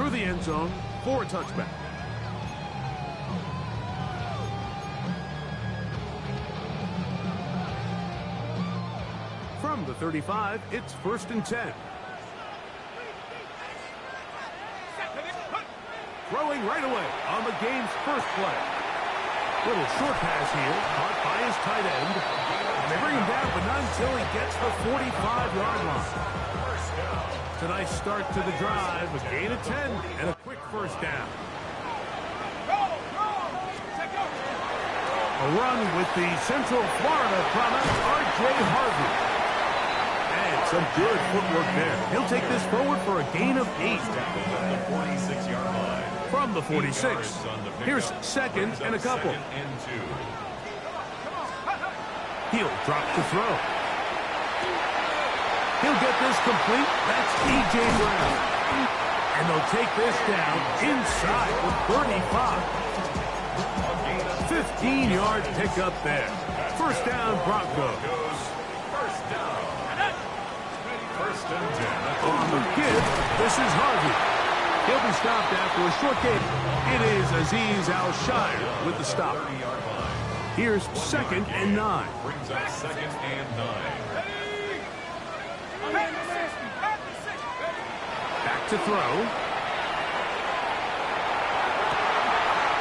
through the end zone for a touchback. From the 35, it's 1st and 10. Throwing right away on the game's first play. Little short pass here, caught by his tight end. They bring him down, but not until he gets the 45-yard line. It's a nice start to the drive, a gain of 10, and a quick first down. A run with the Central Florida product, R.J. Harvey. And some good footwork there. He'll take this forward for a gain of 8. From the 46. Here's 2nd and a couple. He'll drop to throw. He'll get this complete. That's E.J. Brown. And they'll take this down inside the 35. 15-yard pickup there. First down, Broncos. First and 10. On the give, this is Harvey. He'll be stopped after a short gain. It is Azeez Al-Shire with the stop. Here's 2nd and 9. Brings up 2nd and 9. Back to throw.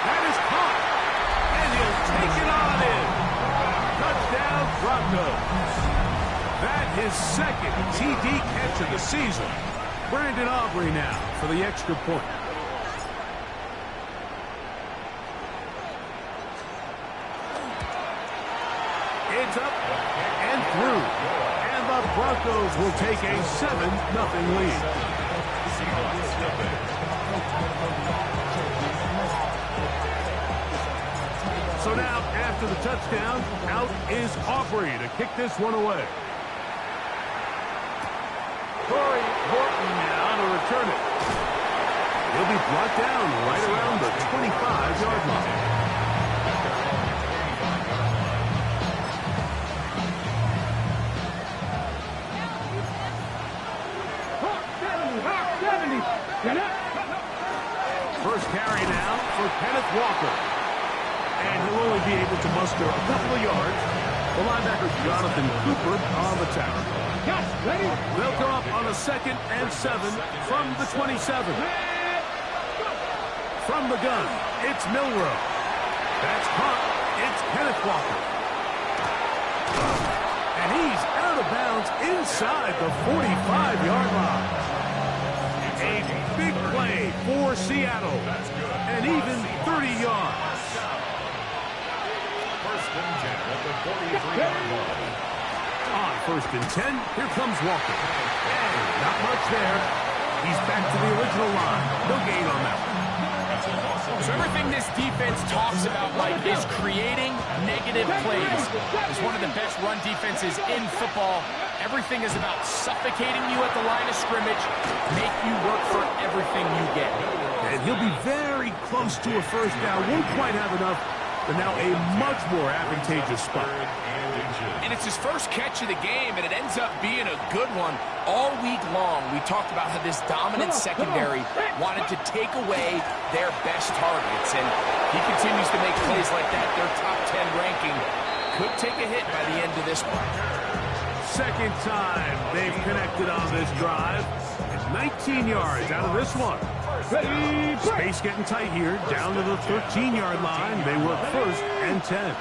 That is caught. And he'll take it on in. Touchdown, Broncos. That his 2nd TD catch of the season. Brandon Aubrey now for the extra point. It's up and through. And the Broncos will take a 7-0 lead. So now, after the touchdown, out is Aubrey to kick this one away. Corey Horton now to return it. He'll be brought down right around the 25-yard line. First carry now for Kenneth Walker. And he'll only be able to muster a couple of yards. The linebacker Jonathan Cooper on the tackle. They'll go up on a 2nd and 7 from the 27. From the gun, it's Milroe. That's caught. It's Kenneth Walker. And he's out of bounds inside the 45-yard line. A big play for Seattle. And even 30 yards. First and 10 at the 43-yard line. On 1st and 10, here comes Walker. And not much there. He's back to the original line. No gain on that one. So everything this defense talks about, Mike, is creating negative plays. It's one of the best run defenses in football. Everything is about suffocating you at the line of scrimmage, make you work for everything you get. And he'll be very close to a first down. Won't quite have enough, but now a much more advantageous spot. And it's his first catch of the game, and it ends up being a good one. All week long, we talked about how this dominant secondary wanted to take away their best targets, and he continues to make plays like that. Their top 10 ranking could take a hit by the end of this one. Second time they've connected on this drive. And 19 yards out of this one. Space getting tight here. Down to the 13-yard line. They work 1st and 10.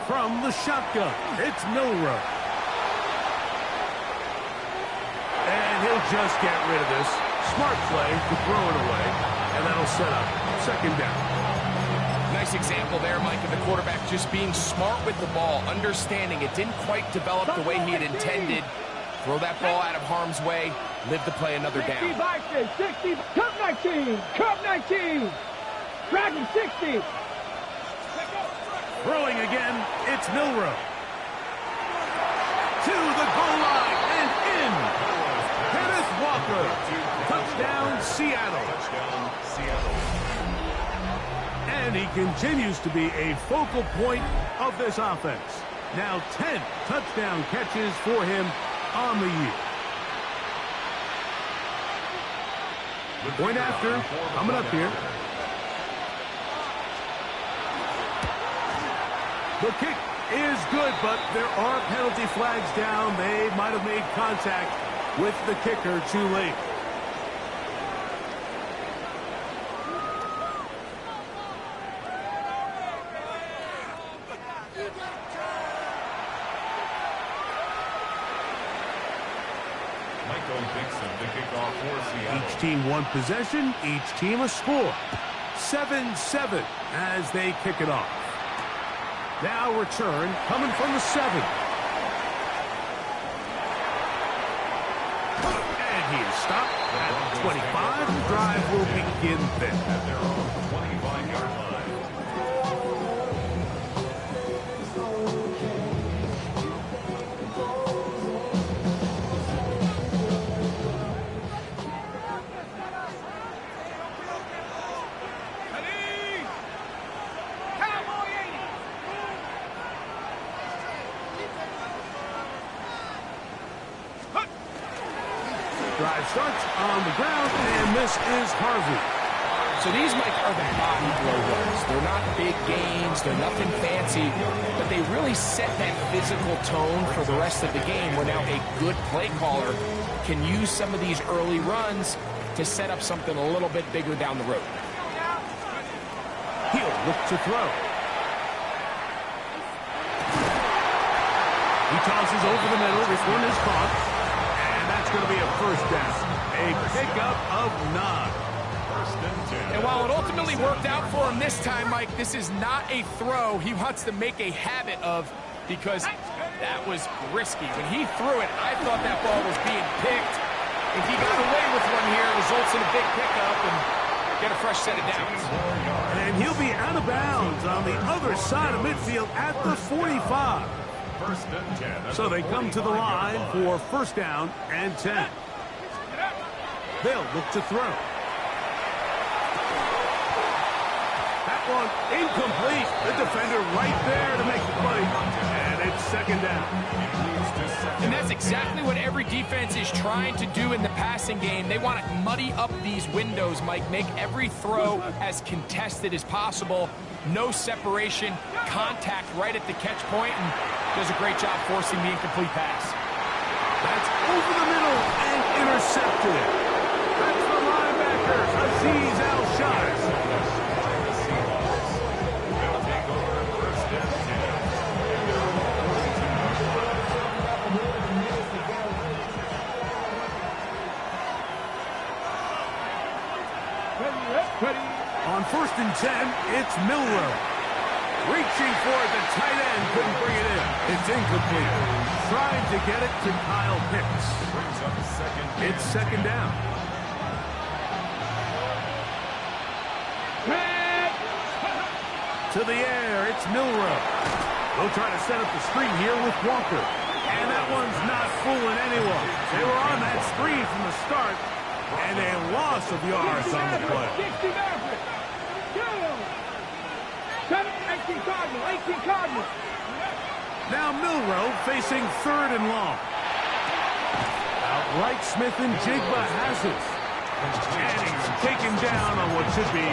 From the shotgun, it's Milroe. And he'll just get rid of this. Smart play to throw it away. And that'll set up 2nd down. Nice example there, Mike, of the quarterback just being smart with the ball, understanding it didn't quite develop the way he had intended. Throw that ball out of harm's way, live to play another down. 60, Cup 19, Cup 19, Dragon 60. Throwing again, it's Milroe. To the goal line and in. Kenneth Walker. Touchdown, Seattle. And he continues to be a focal point of this offense. Now 10 touchdown catches for him on the year. Point after, coming up here. The kick is good, but there are penalty flags down. They might have made contact with the kicker too late. Each team one possession, each team a score. 7-7 as they kick it off. Now return coming from the 7. And he is stopped at the 25. The drive will begin then. At their own 25-yard line. Drive starts on the ground, and this is Harvey. So these, Mike, are the body blow runs. They're not big gains. They're nothing fancy, but they really set that physical tone for the rest of the game where now a good play caller can use some of these early runs to set up something a little bit bigger down the road. He'll look to throw. He tosses over the middle. This one is caught. That's going to be a first down. A pickup of 9. And while it ultimately worked out for him this time, Mike, this is not a throw he wants to make a habit of because that was risky. When he threw it, I thought that ball was being picked. If he got away with one here, it results in a big pickup and get a fresh set of downs. And he'll be out of bounds on the other side of midfield at the 45. So they come to the line for first down and 10. They'll look to throw. That one incomplete. The defender right there to make the play. And it's second down. And that's exactly what every defense is trying to do in the passing game. They want to muddy up these windows, Mike, make every throw as contested as possible. No separation, contact right at the catch point, and does a great job forcing the incomplete pass. That's over the middle and intercepted. That's the linebacker, Azeez Al-Shires. On first and 10, it's Milroe. Reaching for it, the tight end couldn't bring it in. It's incomplete. Trying to get it to Kyle Pitts. It's second down. To the air, it's Milroe. They'll try to set up the screen here with Walker. And that one's not fooling anyone. They were on that screen from the start. And a loss of yards on the play. 18 Cardinal. Now Milroe facing third and long. Outright Smith and Jigba has it. And he's taken down on what should be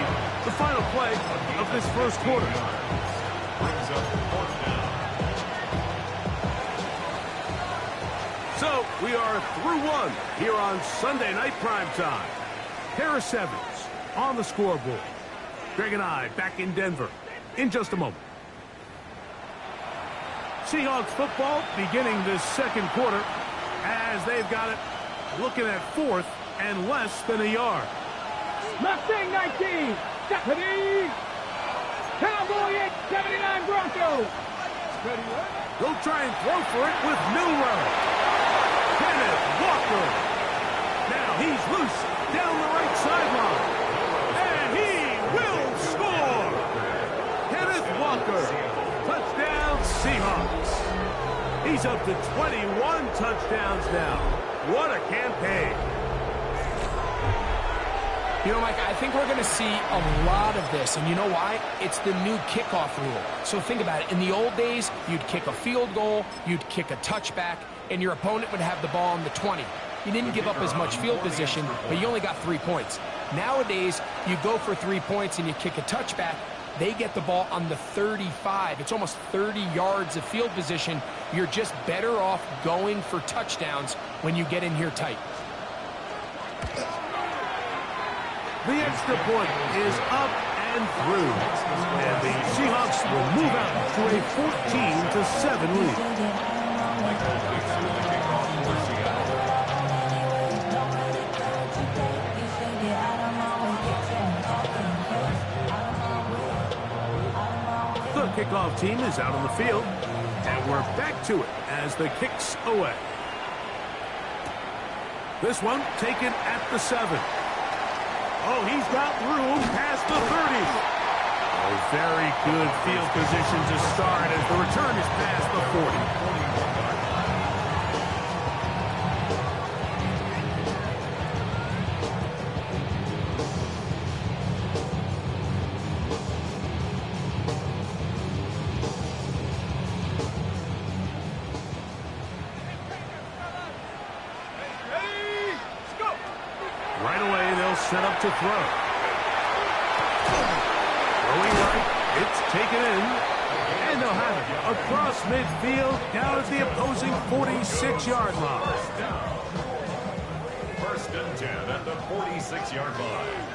the final play of this first quarter. So we are through one here on Sunday Night Primetime. Harris Evans on the scoreboard. Greg and I back in Denver in just a moment. Seahawks football beginning this second quarter as they've got it looking at fourth and less than a yard. Mustang 19, Stephanie. Cowboy 8, 79 Broncos. They'll try and throw for it with Milroe. Kenneth Walker. Now he's loose down the right sideline. And he will score. Kenneth Walker. Touchdown Seahawks. He's up to 21 touchdowns now. What a campaign. You know, Mike, I think we're going to see a lot of this, and you know why? It's the new kickoff rule. So think about it. In the old days, you'd kick a field goal, you'd kick a touchback, and your opponent would have the ball on the 20. you didn't give up as much field position, but you only got 3 points. Nowadays, you go for 3 points and you kick a touchback. They get the ball on the 35. It's almost 30 yards of field position. You're just better off going for touchdowns when you get in here tight. The extra point is up and through. And the Seahawks will move out to a 14-7 lead. The kickoff team is out on the field. And we're back to it as the kick's away. This one taken at the 7. Oh, he's got room past the 30. A very good field position to start as the return is past the 40. Right away, they'll set up to throw. Throwing right, it's taken in. And they'll have it across midfield down at the opposing 46-yard line. First and 10 at the 46-yard line.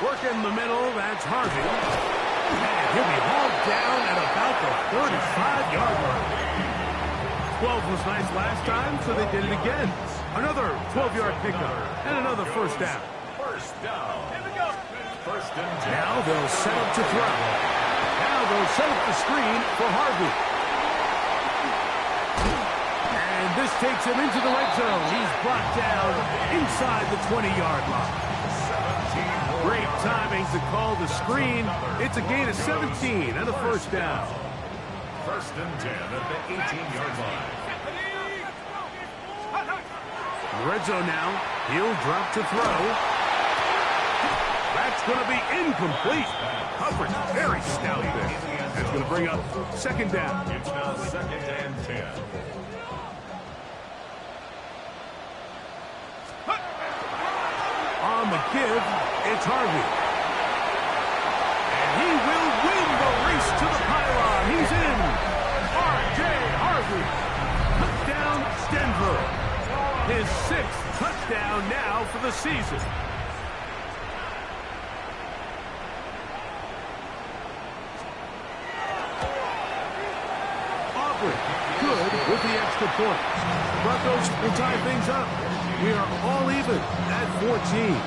Working the middle, that's Harvey. And he'll be hauled down at about the 35-yard line. 12 was nice last time, so they did it again. Another 12-yard pickup and another first down. First down. Here we go. First and 10. Now they'll set up to throw. Now they'll set up the screen for Harvey. And this takes him into the red zone. He's brought down inside the 20-yard line. Great timing to call the screen. It's a gain of 17 and a first down. First and 10 at the 18-yard line. Red zone now. He'll drop to throw. That's going to be incomplete. Coverage very stout there. That's going to bring up second down. It's now second and 10. On the give, it's Harvey. And he will win the race to the pylon. He's in. R.J. Harvey. Touchdown, Denver. His 6th touchdown now for the season. Aubrey, good with the extra point. Broncos will tie things up. We are all even at 14.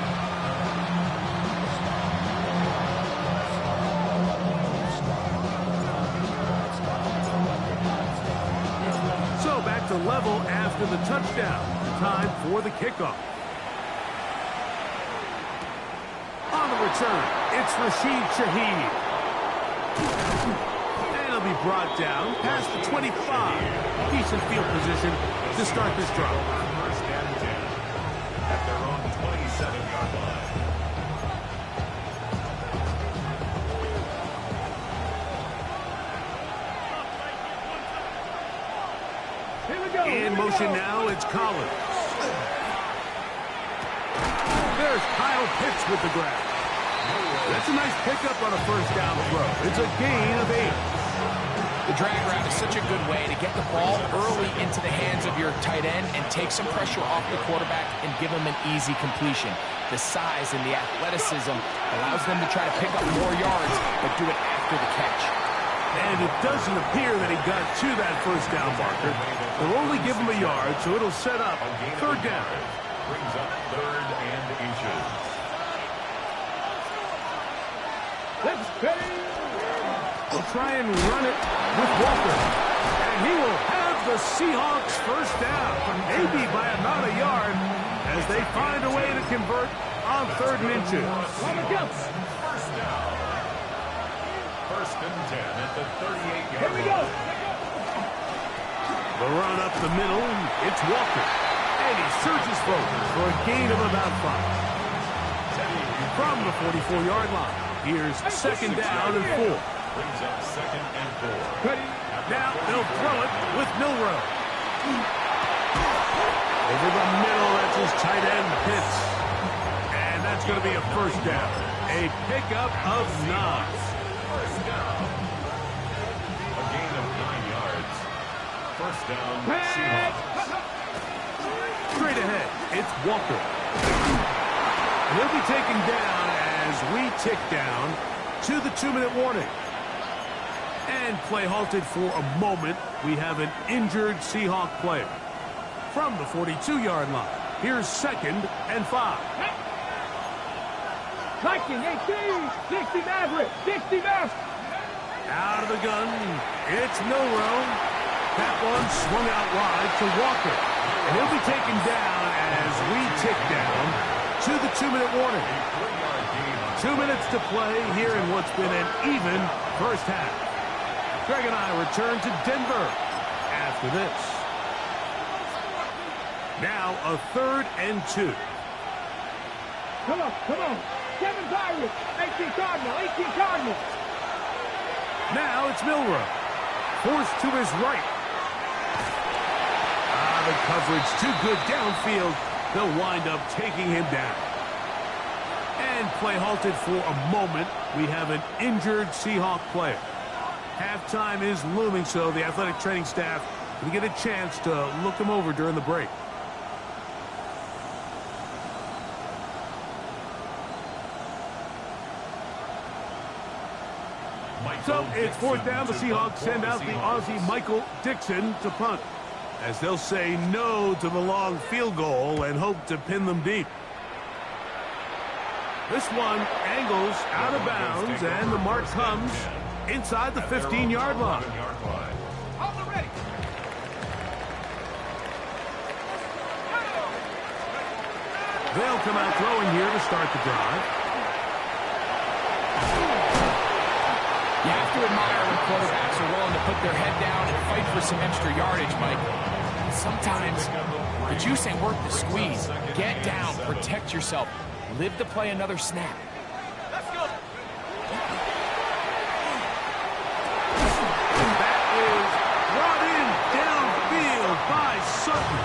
So back to level after the touchdown. Time for the kickoff. On the return, it's Rashid Shaheed. And he'll be brought down past the 25. Decent field position to start this drive. First and 10 at their own 27-yard line. In motion now, it's Collins. There's Kyle Pitts with the grab. That's a nice pickup on a first down throw. It's a gain of 8. The drag route is such a good way to get the ball early into the hands of your tight end and take some pressure off the quarterback and give him an easy completion. The size and the athleticism allows them to try to pick up more yards, but do it after the catch. And it doesn't appear that he got to that first down marker. They'll only give him a yard, so it'll set up third down. Brings up third and inches. Let's pay. They'll try and run it with Walker. And he will have the Seahawks first down, maybe by about a yard, as they find a way to convert on third and inches. First down. First and 10 at the 38-yard Here we go. line. The run up the middle, it's Walker. And he surges forward for a gain of about 5. From the 44-yard line, here's second down and 4. Brings up second and 4. Ready. Now they'll throw it with Milrow. Over the middle, that's his tight end, Pitts. And that's going to be a first down. A pickup of 9. First down. A gain of 9 yards. First down, Seahawks. Straight ahead, it's Walker. And he'll be taken down as we tick down to the 2-minute warning. And play halted for a moment. We have an injured Seahawk player. From the 42-yard line, here's 2nd and 5. Viking 18, 60 Maverick, 60 Maverick. Out of the gun, it's Milrow. That one swung out wide to Walker. And he'll be taken down as we tick down to the 2-minute warning. 2 minutes to play here in what's been an even first half. Greg and I return to Denver after this. Now a 3rd and 2. Come on. 7 Pirates, 18 Cardinal, 18 Cardinal. Now it's Milrow. Forced to his right. The coverage too good downfield. They'll wind up taking him down. And play halted for a moment. We have an injured Seahawk player. Halftime is looming, so the athletic training staff will get a chance to look him over during the break. So it's 4th down. The Seahawks send out the Aussie Michael Dixon to punt, as they'll say no to the long field goal and hope to pin them deep. This one angles out of bounds, and the mark comes inside the 15-yard line. They'll come out throwing here to start the drive. You have to admire when quarterbacks are willing to put their head down and fight for some extra yardage, Mike. Sometimes the juice ain't worth the squeeze. Get down, protect yourself, live to play another snap. Let's go. That is brought in downfield by Sutton.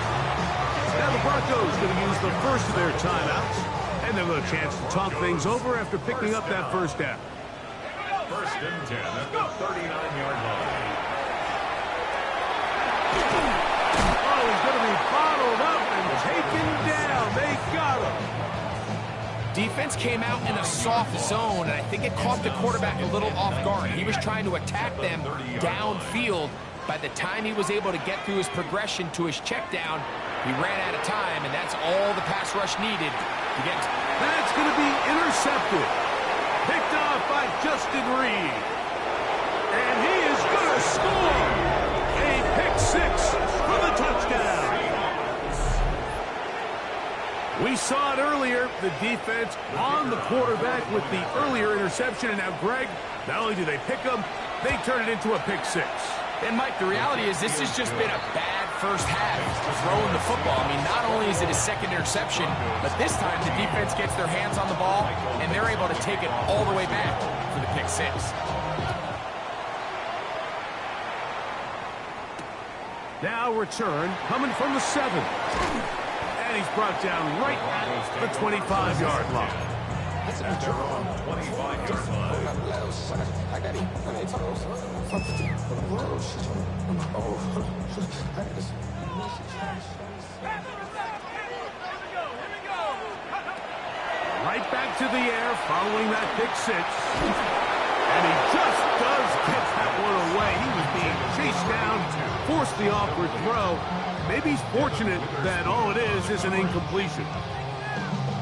Now the Broncos going to use the first of their timeouts, and they'll have a chance to talk things over after picking up that first down. 1st and 10 at the 39-yard line. Oh, he's going to be bottled up and taken down. They got him. Defense came out in a soft zone, and I think it caught the quarterback a little off guard. He was trying to attack them downfield. By the time he was able to get through his progression to his check down, he ran out of time, and that's all the pass rush needed to get. That's going to be intercepted. Picked off by Justin Reed. And he is going to score. A pick 6 for the touchdown. We saw it earlier, the defense on the quarterback with the earlier interception. And now, Greg, not only do they pick him, they turn it into a pick 6. And, Mike, the reality is this has just been a bad first half throwing the football. I mean, not only is it a 2nd interception, but this time the defense gets their hands on the ball, and they're able to take it all the way back for the pick 6. Now return coming from the 7. And he's brought down right at the 25-yard line. At their own 25-yard line. Right back to the air following that pick 6. And he just does get that one away. He was being chased down, forced the awkward throw. Maybe he's fortunate that all it is an incompletion.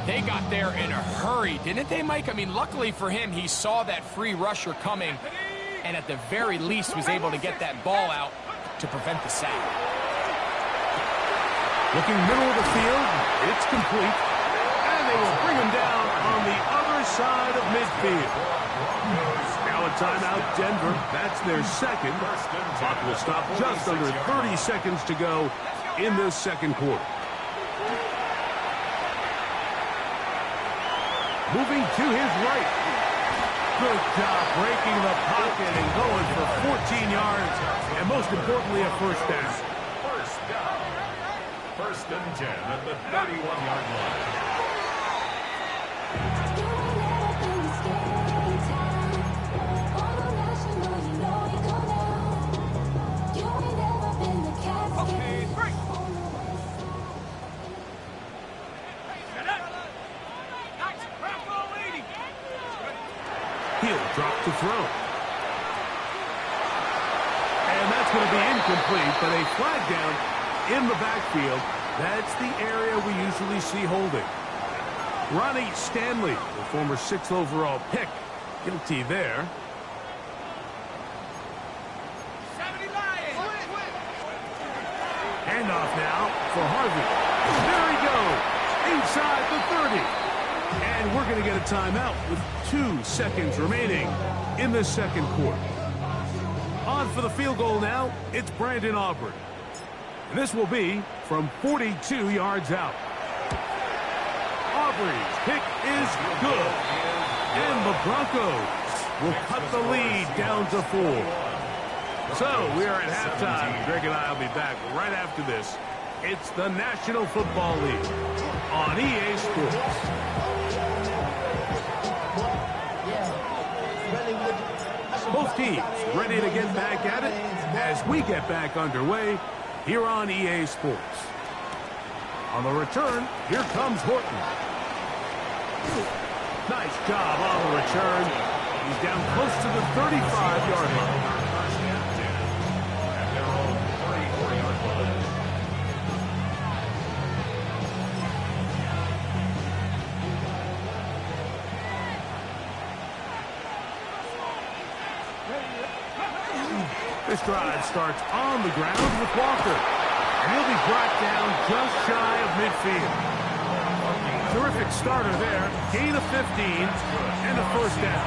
They got there in a hurry, didn't they, Mike? I mean, luckily for him, he saw that free rusher coming, and at the very least was able to get that ball out to prevent the sack. Looking middle of the field, it's complete, and they will bring him down on the other side of midfield. Now a timeout, Denver. That's their 2nd. Clock will stop just under 30 seconds to go in this 2nd quarter. Moving to his right. Good job breaking the pocket and going for 14 yards, and most importantly, a first down. First First and 10 at the 31-yard line. He'll drop to throw. And that's going to be incomplete, but a flag down in the backfield. That's the area we usually see holding. Ronnie Stanley, the former 6th overall pick, guilty there. Handoff now for Harvey. There he goes, inside the 30. And we're going to get a timeout with 2 seconds remaining in the second quarter. On for the field goal now, it's Brandon Aubrey. And this will be from 42 yards out. Aubrey's pick is good. And the Broncos will cut the lead down to 4. So we are at halftime. Greg and I will be back right after this. It's the National Football League on EA Sports. Both teams ready to get back at it as we get back underway here on EA Sports. On the return, here comes Horton. Nice job on the return. He's down close to the 35-yard line. This drive starts on the ground with Walker. And he'll be brought down just shy of midfield. Terrific starter there. Gain of 15 and a first down.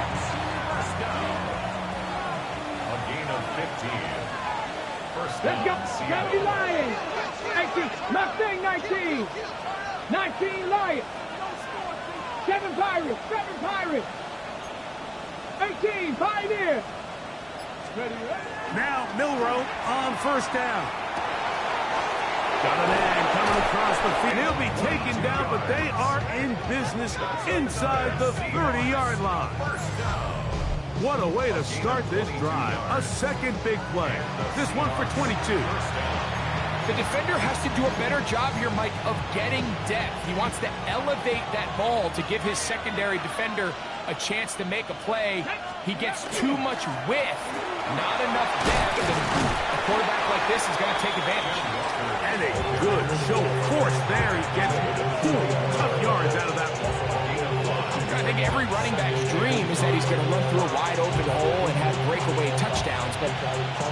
A gain of 15. First Let's go. down, Seventy Lions. 18. Mustang 19. 19 Lions. 7 Pirates. 7 Pirates. 18 Pioneer. Now Milrow on first down. Got a man coming across the field. He'll be taken down, but they are in business inside the 30-yard line. What a way to start this drive. A second big play. This one for 22. The defender has to do a better job here, Mike, of getting depth. He wants to elevate that ball to give his secondary defender a chance to make a play. He gets too much width, not enough depth, and a quarterback like this is going to take advantage. And a good show of force there. He gets 4 tough yards out of that one. I think every running back's dream is that he's going to run through a wide open hole and have breakaway touchdowns, but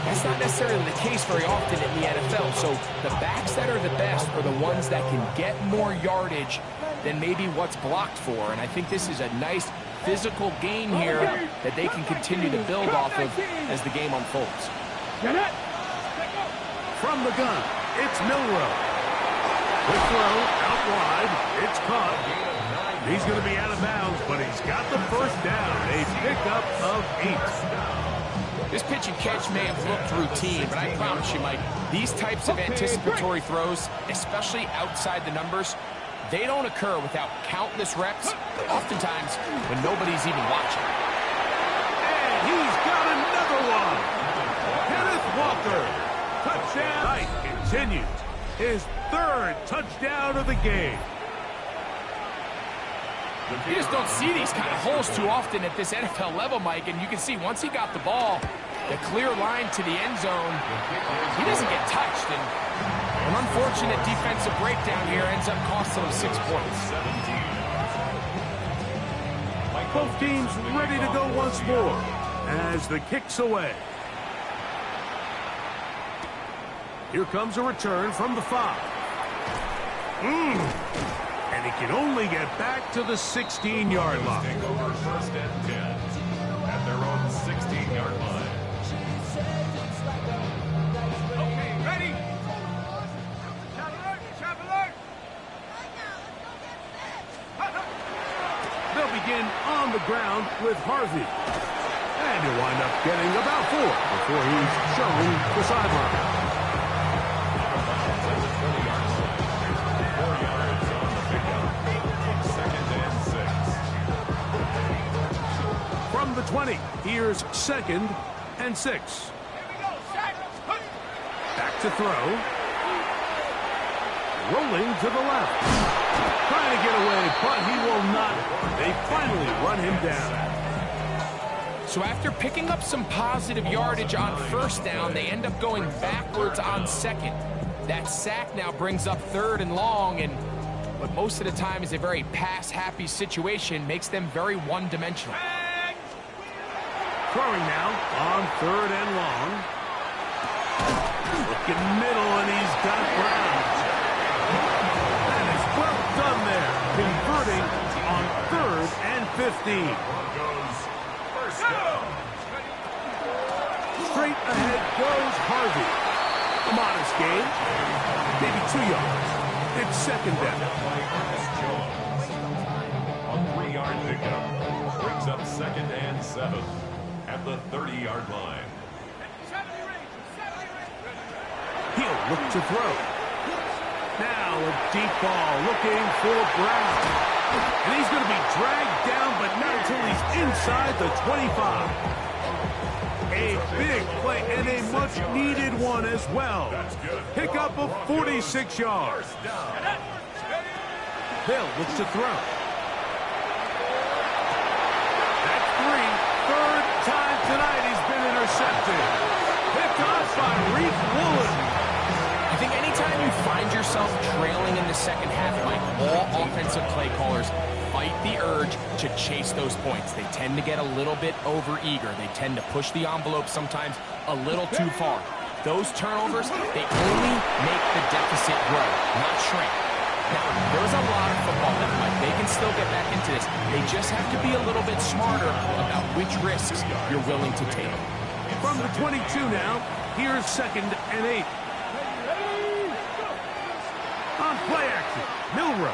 that's not necessarily the case very often in the NFL. So the backs that are the best are the ones that can get more yardage than maybe what's blocked for. And I think this is a nice physical gain here that they can continue to build off of as the game unfolds. From the gun, it's Milrow. The throw out wide. It's caught. He's going to be out of bounds, but he's got the first down. A pickup of 8. This pitch and catch may have looked routine, but I promise you, Mike, these types of anticipatory throws, especially outside the numbers, they don't occur without countless reps, oftentimes when nobody's even watching. And he's got another one. Kenneth Walker. Touchdown. Knight continues his 3rd touchdown of the game. You just don't see these kind of holes too often at this NFL level, Mike, and you can see once he got the ball, the clear line to the end zone, he doesn't get touched, and an unfortunate defensive breakdown here ends up costing him 6 points. Both teams ready to go once more as the kick's away. Here comes a return from the 5. And he can only get back to the 16-yard line. Take over first and 10 at their own 16-yard line. Okay, ready? Traveler! They'll begin on the ground with Harvey. And he'll wind up getting about 4 before he's shown the sideline. 20. Here's 2nd and 6. Back to throw. Rolling to the left. Trying to get away, but he will not. They finally run him down. So after picking up some positive yardage on 1st down, they end up going backwards on 2nd. That sack now brings up 3rd and long, and what most of the time is a very pass-happy situation makes them very one-dimensional. Throwing now on 3rd and long. Looking middle, and he's got Brown. That is well done there, converting on 3rd and 15. Straight ahead goes Harvey. A modest gain, maybe 2 yards. It's 2nd down. A 3-yard pickup brings up 2nd and 7 at the 30-yard line. He'll look to throw. Now a deep ball looking for Brown. And he's going to be dragged down, but not until he's inside the 25. A big play and a much-needed one as well. Pickup of 46 yards. Hill looks to throw. That's 3. 3rd time tonight he's been intercepted. Picked off by Reef Woolen. I think anytime you find yourself trailing in the 2nd half, Mike, all offensive play callers fight the urge to chase those points. They tend to get a little bit over-eager. They tend to push the envelope sometimes a little too far. Those turnovers, they only make the deficit grow, not shrink. Now, there's a lot of football left, Mike. They can still get back into this. They just have to be a little bit smarter about which risks you're willing to take. From the 22 now, here's 2nd and 8. On play action, Milrow.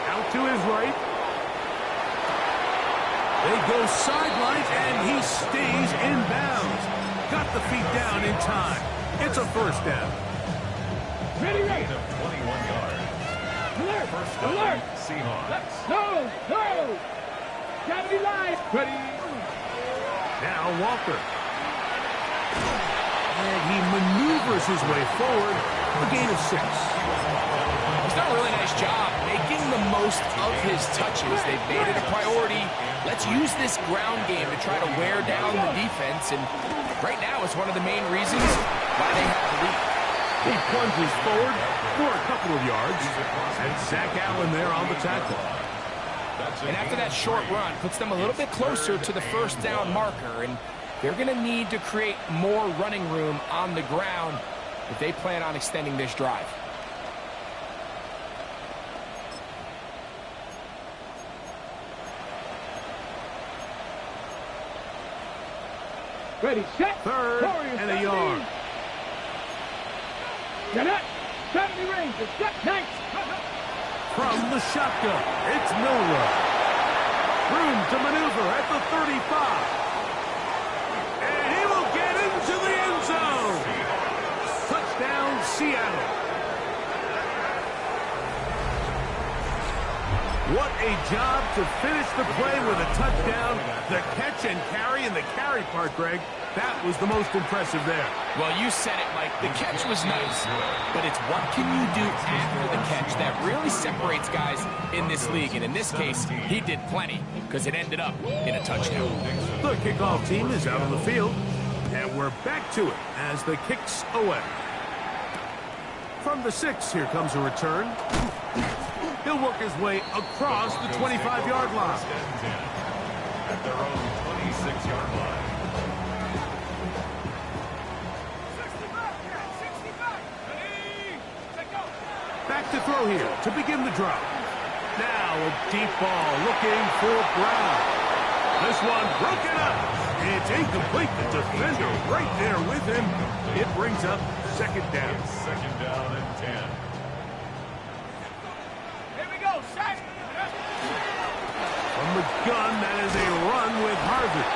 Out to his right. They go sidelines, and he stays in bounds. Got the feet down in time. It's a 1st down. Ready, ready. 21 yards. Alert, First down, alert. Seahawks. No, no. Gravity line. Ready. Now Walker. And he maneuvers his way forward. A gain of 6. He's done a really nice job making the most of his touches. They've made it a priority. Let's use this ground game to try to wear down the defense, and right now it's one of the main reasons why they have the lead. He plunges forward for a couple of yards, and Zach Allen there on the tackle. And after that short run, puts them a little bit closer to the 1st down marker, and they're going to need to create more running room on the ground if they plan on extending this drive. Ready, set. 3rd and a yard. Get it. 70 range. Set. Nice. From the shotgun, it's Milrow. Room to maneuver at the 35. And he will get into the end zone. Touchdown, Seattle. What a job to finish the play with a touchdown. The catch and carry, and the carry part, Greg, that was the most impressive there. Well, you said it, Mike. The catch was nice, but it's what can you do after the catch that really separates guys in this league. And in this case, he did plenty because it ended up in a touchdown. The kickoff team is out on the field, and we're back to it as the kick's away. From the 6, here comes a return. He'll work his way across the 25-yard line. At their own 26-yard line. Back to throw here to begin the drive. Now a deep ball looking for Brown. This one broken up. It's incomplete. The defender right there with him. It brings up 2nd down. 2nd down and 10. From the gun, that is a run with Harvey.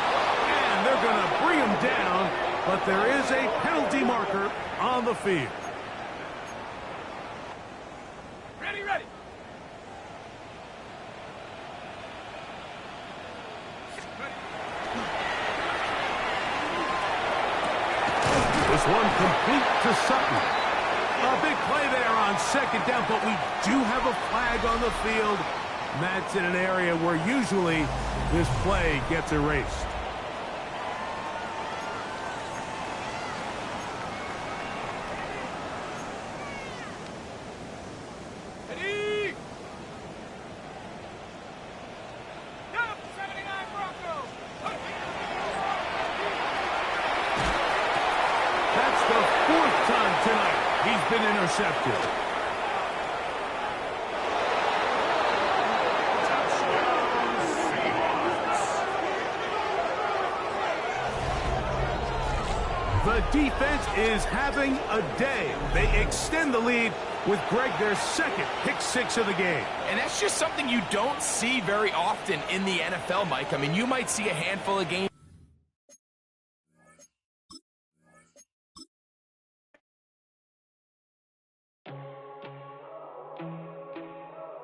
And they're going to bring him down, but there is a penalty marker on the field. Ready, ready. one complete to Sutton. A big play there on second down, but we do have a flag on the field. And that's in an area where usually this play gets erased. That's the fourth time tonight he's been intercepted. The defense is having a day. They extend the lead with Greg, their second pick six of the game. And that's just something you don't see very often in the NFL, Mike. I mean, you might see a handful of games